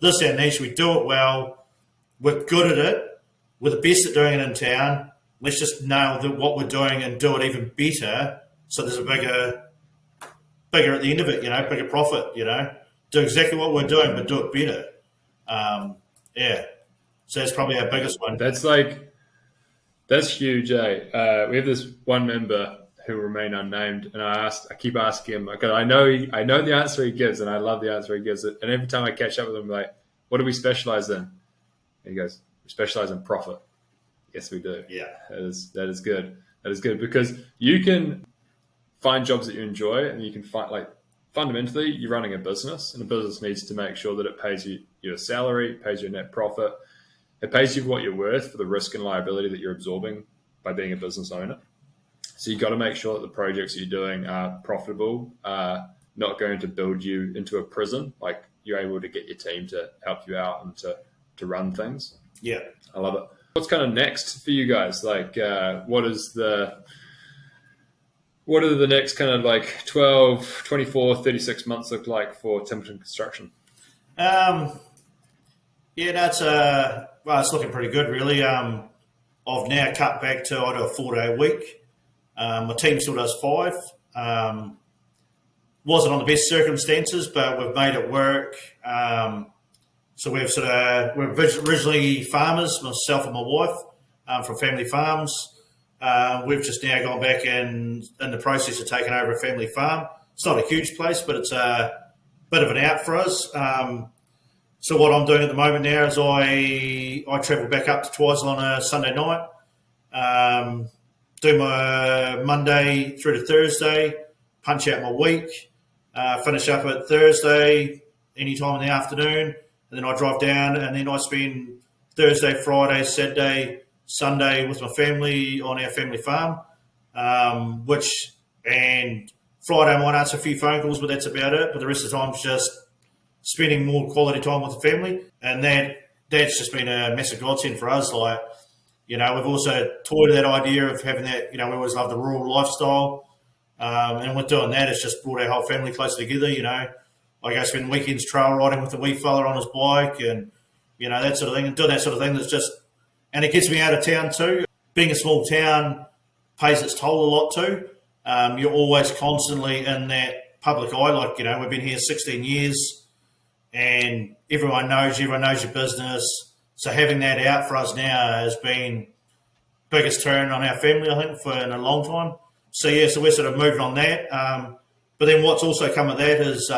this is our niche, we do it well, we're good at it, we're the best at doing it in town, let's just nail what we're doing and do it even better so there's a bigger at the end of it, bigger profit, do exactly what we're doing but do it better. So that's probably our biggest one. That's huge, eh? We have this one member who will remain unnamed, and I keep asking him because I know the answer he gives, and I love the answer he gives. And every time I catch up with him, I'm like, "What do we specialize in?" And he goes, "We specialize in profit." Yes, we do. Yeah, that is good. That is good because you can find jobs that you enjoy, and you can find fundamentally you're running a business, and a business needs to make sure that it pays you your salary, pays your net profit. It pays you what you're worth for the risk and liability that you're absorbing by being a business owner. So you've got to make sure that the projects you're doing are profitable, not going to build you into a prison. Like you're able to get your team to help you out and to run things. Yeah. I love it. What's kind of next for you guys? Like what are the next kind of 12, 24, 36 months look like for Templeton Construction? It's looking pretty good, really. I've now cut back to I do a 4-day week. My team still does 5. Wasn't on the best circumstances, but we've made it work. So we're originally farmers, myself and my wife, from family farms. We've just now gone back in the process of taking over a family farm. It's not a huge place, but it's a bit of an out for us. So what I'm doing at the moment now is I travel back up to Twizel on a Sunday night, do my Monday through to Thursday, punch out my week, finish up at Thursday anytime in the afternoon, and then I drive down and then I spend Thursday, Friday, Saturday, Sunday with my family on our family farm, and Friday I might answer a few phone calls, but that's about it. But the rest of the time is just spending more quality time with the family, and that's just been a massive godsend for us. We've also toyed with that idea of having that, we always love the rural lifestyle, and with doing that, it's just brought our whole family closer together. I go spend weekends trail riding with the wee fella on his bike, and that sort of thing, and doing that sort of thing. And it gets me out of town too. Being a small town pays its toll a lot too. You're always constantly in that public eye. We've been here 16 years. And everyone knows your business. So having that out for us now has been biggest turn on our family, I think, in a long time. So we're sort of moving on that. But then what's also come of that is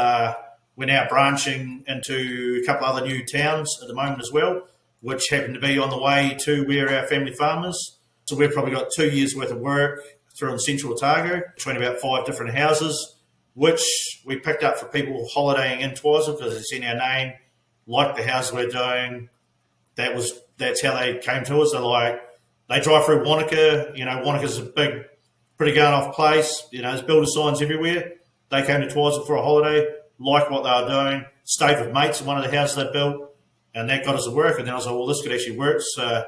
we're now branching into a couple other new towns at the moment as well, which happen to be on the way to where our family farm is. So we've probably got 2 years worth of work through in Central Otago, between about 5 different houses, which we picked up for people holidaying in Twizel because they've seen our name, like the house we're doing. That's how they came to us. They drive through Wanaka. Wanaka's a big, pretty going off place. There's builder signs everywhere. They came to Twizel for a holiday, liked what they were doing, stayed with mates in one of the houses they built, and that got us to work. And then I was like, well, this could actually work. So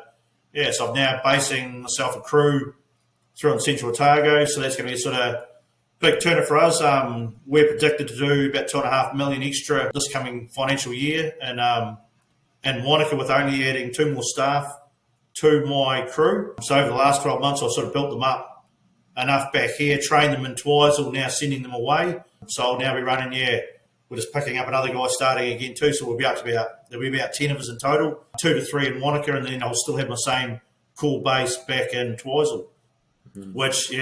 I'm now basing myself a crew through in Central Otago. So that's going to be a sort of big turner for us. We're predicted to do about $2.5 million extra this coming financial year, and Wanaka with only adding 2 more staff to my crew. So over the last 12 months, I've sort of built them up enough back here, trained them in Twizel, now sending them away. So I'll now be running. We're just picking up another guy starting again too. So there'll be about 10 of us in total, 2 to 3 in Wanaka, and then I'll still have my same core base back in Twizel, which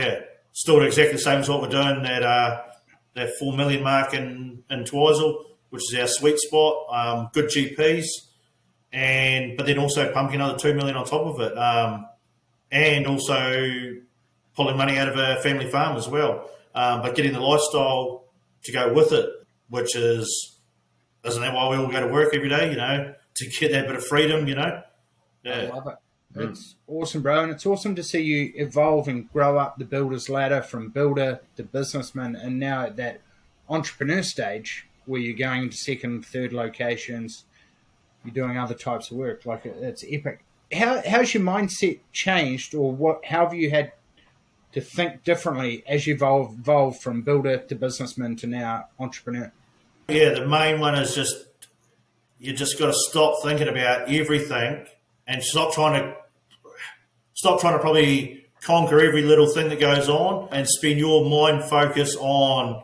still exactly the same as what we're doing that 4 million mark in Twizel, which is our sweet spot. Good GPs, but then also pumping another 2 million on top of it, and also pulling money out of a family farm as well. But getting the lifestyle to go with it, which isn't that why we all go to work every day? To get that bit of freedom. I love it. It's awesome, bro. And it's awesome to see you evolve and grow up the builder's ladder from builder to businessman, and now at that entrepreneur stage where you're going into second, third locations, you're doing other types of work. Like, it's epic. How's your mindset changed, or how have you had to think differently as you've evolved from builder to businessman to now entrepreneur? Yeah, the main one is you just got to stop thinking about everything and stop trying to probably conquer every little thing that goes on, and spend your mind focus on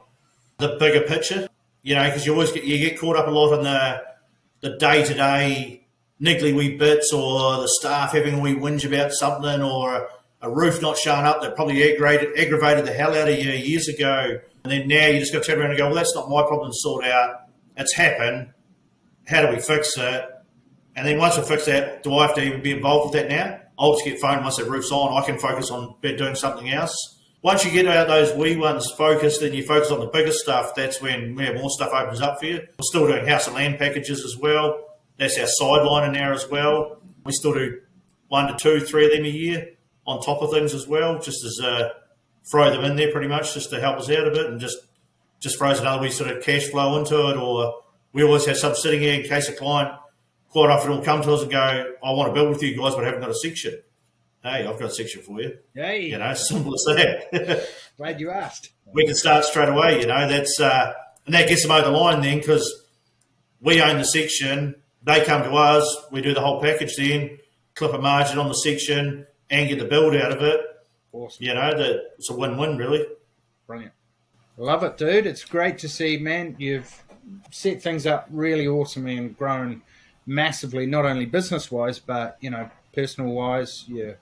the bigger picture. You know, because you get caught up a lot in the day-to-day niggly wee bits, or the staff having a wee whinge about something, or a roof not showing up that probably aggravated the hell out of you years ago. And then now you just got to turn around and go, well, that's not my problem to sort out. It's happened. How do we fix it? And then once we fix that, do I have to even be involved with that now? I'll just get phoned once that roof's on. I can focus on doing something else. Once you get out those wee ones focused and you focus on the bigger stuff, that's when more stuff opens up for you. We're still doing house and land packages as well. That's our sideline in there as well. We still do 1 to 2, 3 of them a year on top of things as well, just as throw them in there pretty much just to help us out a bit, and just throws another wee sort of cash flow into it. Or we always have some sitting here in case a client quite often will come to us and go, I want to build with you guys, but I haven't got a section. Hey, I've got a section for you. Hey. You know, simple as that. Glad you asked. We can start straight away, you know. That's and that gets them over the line then, because we own the section. They come to us, we do the whole package then, clip a margin on the section and get the build out of it. Awesome. You know, it's a win-win, really. Brilliant. Love it, dude. It's great to see, man. You've set things up really awesomely and grown massively, not only business-wise, but, you know, personal-wise. You're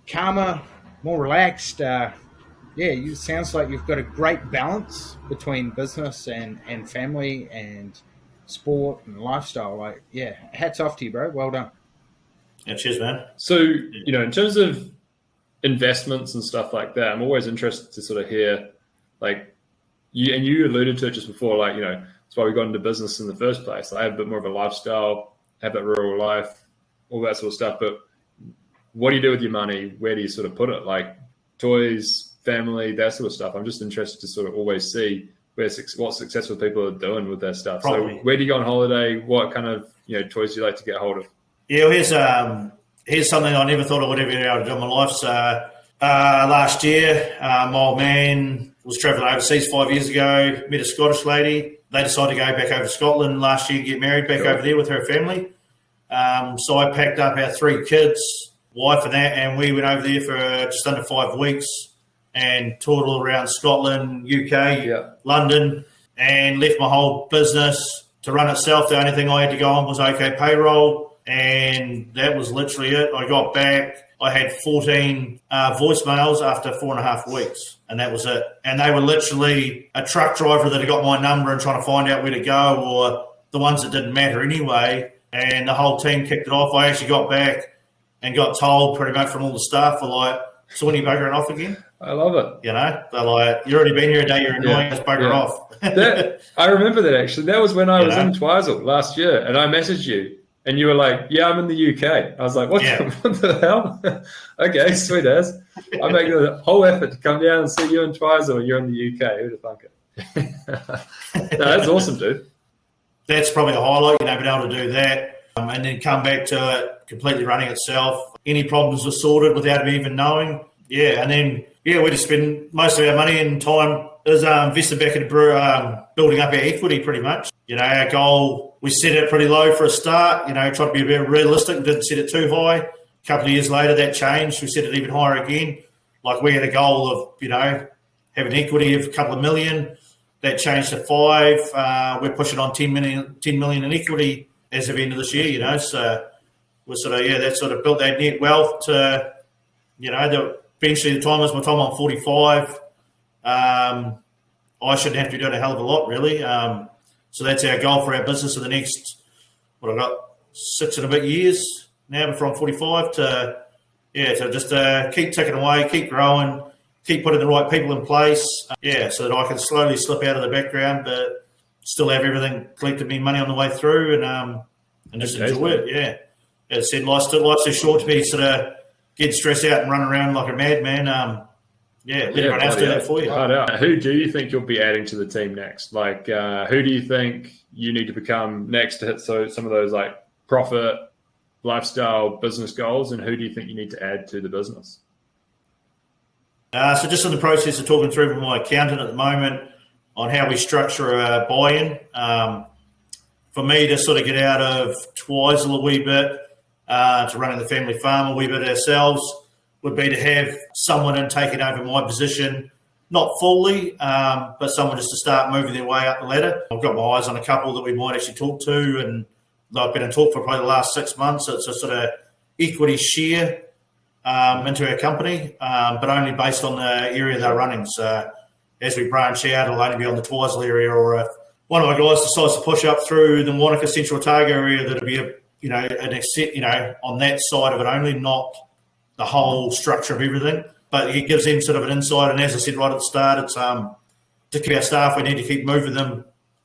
calmer, more relaxed. You sounds like you've got a great balance between business and family and sport and lifestyle. Like, yeah, hats off to you, bro. Well done. Yeah, cheers, man. So, you know, in terms of investments and stuff like that, I'm always interested to sort of hear, like, you alluded to it just before, like, you know, that's why we got into business in the first place. I have a bit more of a lifestyle, have that rural life, all that sort of stuff. But what do you do with your money? Where do you sort of put it? Like toys, family, that sort of stuff. I'm just interested to sort of always see what successful people are doing with their stuff. Probably. So where do you go on holiday? What kind of, you know, toys do you like to get hold of? Yeah, well, here's something I never thought I would ever be able to do in my life. So last year, my old man was travelling overseas 5 years ago, met a Scottish lady. They decided to go back over to Scotland last year and get married back over there with her family. So I packed up our 3 kids, wife and that, and we went over there for just under 5 weeks and toured all around Scotland, UK, London, and left my whole business to run itself. The only thing I had to go on was OK Payroll, and that was literally it. I got back. I had 14 voicemails after 4.5 weeks, and that was it. And they were literally a truck driver that had got my number and trying to find out where to go, or the ones that didn't matter anyway. And the whole team kicked it off. I actually got back and got told pretty much from all the staff, were like, so when are you buggering off again? I love it. You know, they're like, you've already been here a day, you're annoying, let's bugger off. I remember that, actually. That was when I was in Twizel last year, and I messaged you. And you were like, yeah, I'm in the UK. I was like, what the hell? Okay, sweet as. I make the whole effort to come down and see you in Twizel and you're in the UK. Who'd have thunk it? No, that's awesome, dude. That's probably the highlight, you know, being able to do that and then come back to it completely running itself. Any problems were sorted without me even knowing. Yeah, and then, we just spend most of our money and time is invested back into building up our equity pretty much. You know, our goal, we set it pretty low for a start, you know, tried to be a bit realistic and didn't set it too high. A couple of years later, that changed. We set it even higher again. Like we had a goal of, you know, having equity of a couple of million. That changed to 5. We're pushing on 10 million in equity as of the end of this year, you know. So we're sort of, that sort of built that net wealth to, you know, eventually the time was my time I'm 45. I shouldn't have to be doing a hell of a lot, really. So that's our goal for our business for the next, I've got 6 and a bit years now before I'm 45 to just keep ticking away, keep growing, keep putting the right people in place, so that I can slowly slip out of the background, but still have everything collected me money on the way through and just enjoy it, as I said, life's too short to be sort of getting stressed out and running around like a madman. Let everyone else do that for you. Who do you think you'll be adding to the team next? Like, who do you think you need to become next to hit some of those like profit, lifestyle, business goals? And who do you think you need to add to the business? So just in the process of talking through with my accountant at the moment on how we structure a buy-in. For me to sort of get out of Twizel a wee bit, to running the family farm a wee bit ourselves, would be to have someone in taking over my position, not fully, but someone just to start moving their way up the ladder. I've got my eyes on a couple that we might actually talk to, and I've been in talk for probably the last 6 months. It's a sort of equity share into our company, but only based on the area they're running. So as we branch out, it'll only be on the Twizel area, or if one of my guys decides to push up through the Wanaka Central Otago area, that'll be on that side of it only, not the whole structure of everything. But it gives them sort of an insight. And as I said right at the start, it's to keep our staff, we need to keep moving them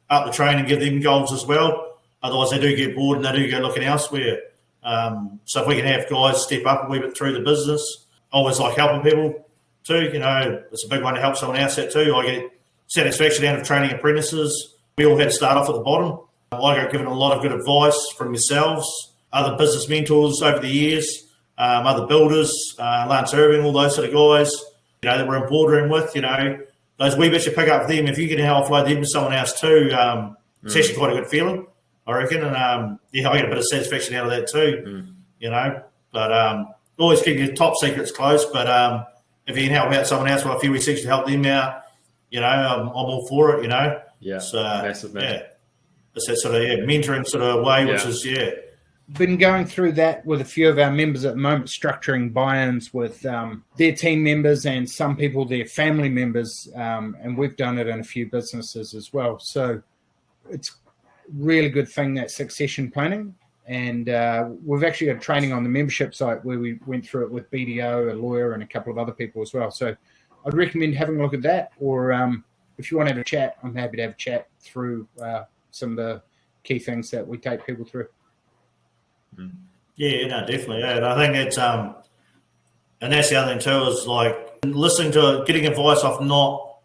up the train and give them goals as well. Otherwise, they do get bored and they do go looking elsewhere. So if we can have guys step up a wee bit through the business, I always like helping people too. It's a big one to help someone else out too. I get satisfaction out of training apprentices. We all had to start off at the bottom. I got given a lot of good advice from yourselves, other business mentors over the years, other builders, Lance Irving, all those sort of guys, that we're in boardroom with, those wee bits you pick up with them. If you can offload them to someone else too, it's actually quite a good feeling, I reckon. And I get a bit of satisfaction out of that too, But always keep your top secrets close. But if you can help out someone else for a few weeks to help them out, I'm all for it, Yeah, so, massive, man. Yeah. It's that sort of mentoring sort of way, which is, Been going through that with a few of our members at the moment, structuring buy-ins with their team members and some people, their family members, and we've done it in a few businesses as well. So it's a really good thing, that succession planning. And we've actually got training on the membership site where we went through it with BDO, a lawyer, and a couple of other people as well. So I'd recommend having a look at that, or if you want to have a chat, I'm happy to have a chat through some of the key things that we take people through. Yeah, no, definitely. Yeah. And I think it's, and that's the other thing too, is like listening to, getting advice off not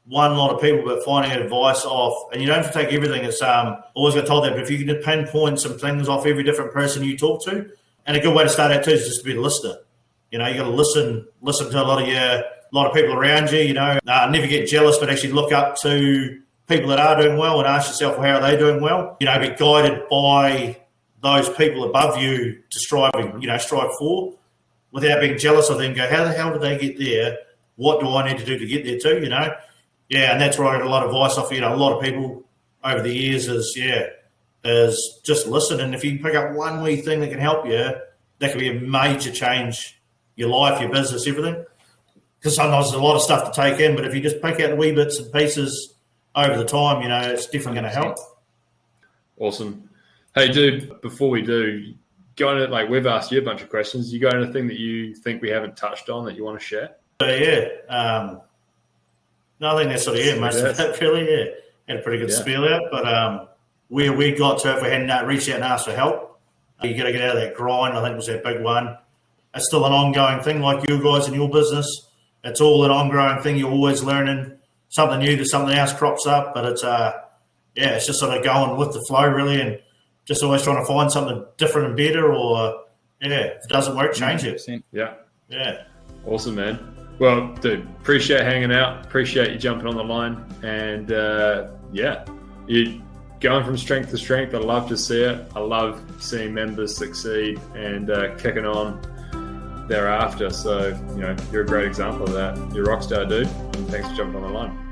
one lot of people, but finding advice off, and you don't have to take everything. It's always got told that, but if you can pinpoint some things off every different person you talk to, and a good way to start out too is just to be a listener. You got to listen to a lot of people around you. Never get jealous, but actually look up to people that are doing well and ask yourself, how are they doing well? Be guided by those people above you to strive for, without being jealous of them. Go, how the hell did they get there? What do I need to do to get there too? Yeah, and that's where I got a lot of advice off. A lot of people over the years is just listen. And if you pick up one wee thing that can help you, that can be a major change, your life, your business, everything. Because sometimes there's a lot of stuff to take in, but if you just pick out the wee bits and pieces over the time, it's definitely going to help. Awesome. Hey, dude, before we do, go into, like, we've asked you a bunch of questions. You got anything that you think we haven't touched on that you want to share? No, I think that's sort of most of that, really. Yeah, had a pretty good spiel out, but where we got to, if we hadn't reached out and asked for help, you got to get out of that grind. I think was that big one. It's still an ongoing thing, like you guys in your business. It's all an ongoing thing. You're always learning something new, that something else crops up, but it's it's just sort of going with the flow, really, and just always trying to find something different and better, or if it doesn't work, change it. Yeah. Yeah. Awesome, man. Well, dude, appreciate hanging out. Appreciate you jumping on the line. And, you're going from strength to strength. I love to see it. I love seeing members succeed and kicking on thereafter. So, you're a great example of that. You're a rock star, dude. And thanks for jumping on the line.